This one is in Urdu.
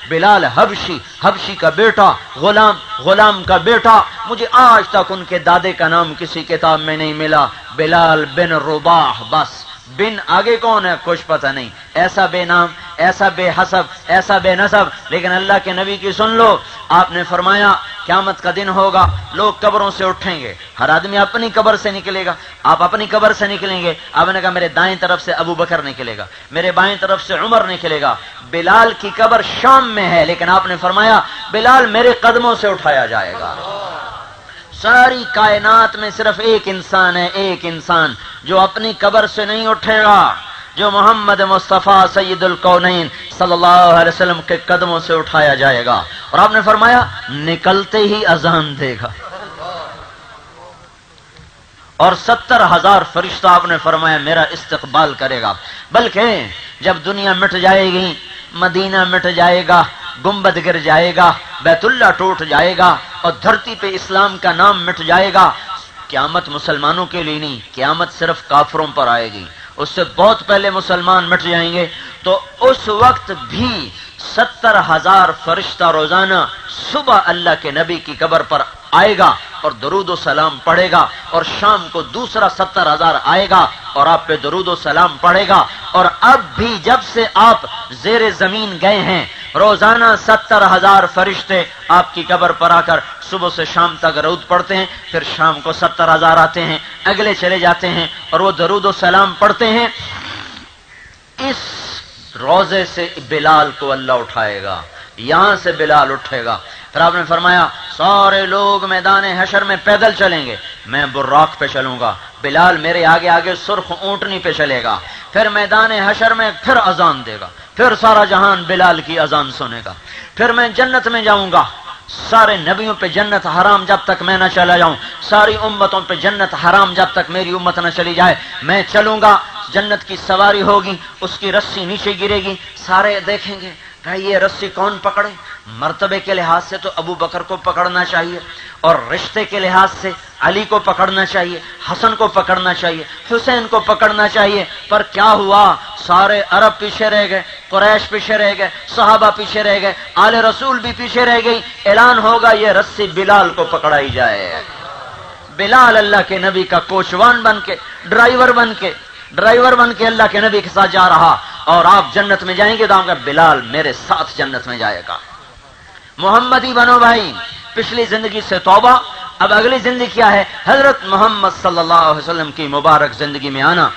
بلال حبشی کا بیٹا، غلام کا بیٹا، مجھے آج تک ان کے دادے کا نام کسی کتاب میں نہیں ملا، بلال بن رباح، بس بن آگے کون ہے کچھ پتہ نہیں، ایسا بے نام، ایسا بے حسب، ایسا بے نسب۔ لیکن اللہ کے نبی کی سن لو، آپ نے فرمایا قیامت کا دن ہوگا، لوگ قبروں سے اٹھیں گے، ہر آدمی اپنی قبر سے نکلے گا، آپ اپنی قبر سے نکلیں گے۔ آپ نے کہا میرے دائیں طرف سے ابو بکر نکلے گا، میرے بائیں طرف سے عمر نکلے گا۔ بلال کی قبر شام میں ہے، لیکن آپ نے فرمایا بلال میرے قدموں سے اٹھایا جائے گا۔ ساری کائنات میں صرف ایک انسان ہے، ایک انسان جو اپنی قبر سے نہیں اٹھے گا، جو محمد مصطفیٰ سید الکونین صلی اللہ علیہ وسلم کے قدموں سے اٹھایا جائے گا۔ اور آپ نے فرمایا نکلتے ہی اذان دے گا، اور 70,000 فرشتہ آپ نے فرمایا میرا استقبال کرے گا۔ بلکہ جب دنیا مٹ جائے گی، مدینہ مٹ جائے گا، گنبد گر جائے گا، بیت اللہ ٹوٹ جائے گا، اور دھرتی پہ اسلام کا نام مٹ جائے گا، قیامت مسلمانوں کے لیے نہیں، قیامت صرف کافروں پر آئے گی۔ اس سے بہت پہلے مسلمان مٹ جائیں گے، تو اس وقت بھی 70,000 فرشتہ روزانہ صبح اللہ کے نبی کی قبر پر آئے گا اور درود و سلام پڑھے گا، اور شام کو دوسرا 70,000 آئے گا اور آپ پہ درود و سلام پڑھے گا۔ اور اب بھی جب سے آپ زیر زمین گئے ہیں، روزانہ 70,000 فرشتے آپ کی قبر پر آ کر صبح سے شام تک درود پڑھتے ہیں، پھر شام کو 70,000 آتے ہیں، اگلے چلے جاتے ہیں اور وہ درود و سلام پڑھتے ہیں۔ اس روزے سے بلال کو اللہ اٹھائے گا، یہاں سے بلال اٹھے گا۔ پھر آپ نے فرمایا سارے لوگ میدان حشر میں پیدل چلیں گے، میں براق پہ چلوں گا، بلال میرے آگے آگے سرخ اونٹنی پہ چلے گا۔ پھر میدان حشر میں پھر اذان دے گا، پھر سارا جہان بلال کی اذان سنے گا۔ پھر میں جنت میں جاؤں گا، سارے نبیوں پہ جنت حرام جب تک میں نہ چلا جاؤں، ساری امتوں پہ جنت حرام جب تک میری امت نہ چلی جائے، میں چلوں گا، جنت کی سواری ہوگی، اس کی رسی نیچے گرے گی، سارے دیکھیں گے بھائی یہ رسی کون پکڑے؟ مرتبے کے لحاظ سے تو ابو بکر کو پکڑنا چاہیے، اور رشتے کے لحاظ سے علی کو پکڑنا چاہیے، حسن کو پکڑنا چاہیے، حسین کو پکڑنا چاہیے۔ پر کیا ہوا؟ سارے عرب پیچھے رہ گئے، قریش پیچھے رہ گئے، صحابہ پیچھے رہ گئے، آل رسول بھی پیچھے رہ گئی۔ اعلان ہوگا یہ رسی بلال کو پکڑائی جائے۔ بلال اللہ کے نبی کا کوچوان بن کے، ڈرائیور بن کے اللہ کے نبی کے ساتھ جا رہا، اور آپ جنت میں جائیں گے تو آپ کا بلال میرے ساتھ جنت میں جائے گا۔ محمدی بنو بھائی، پچھلی زندگی سے توبہ، اب اگلی زندگی کیا ہے؟ حضرت محمد صلی اللہ علیہ وسلم کی مبارک زندگی میں آنا۔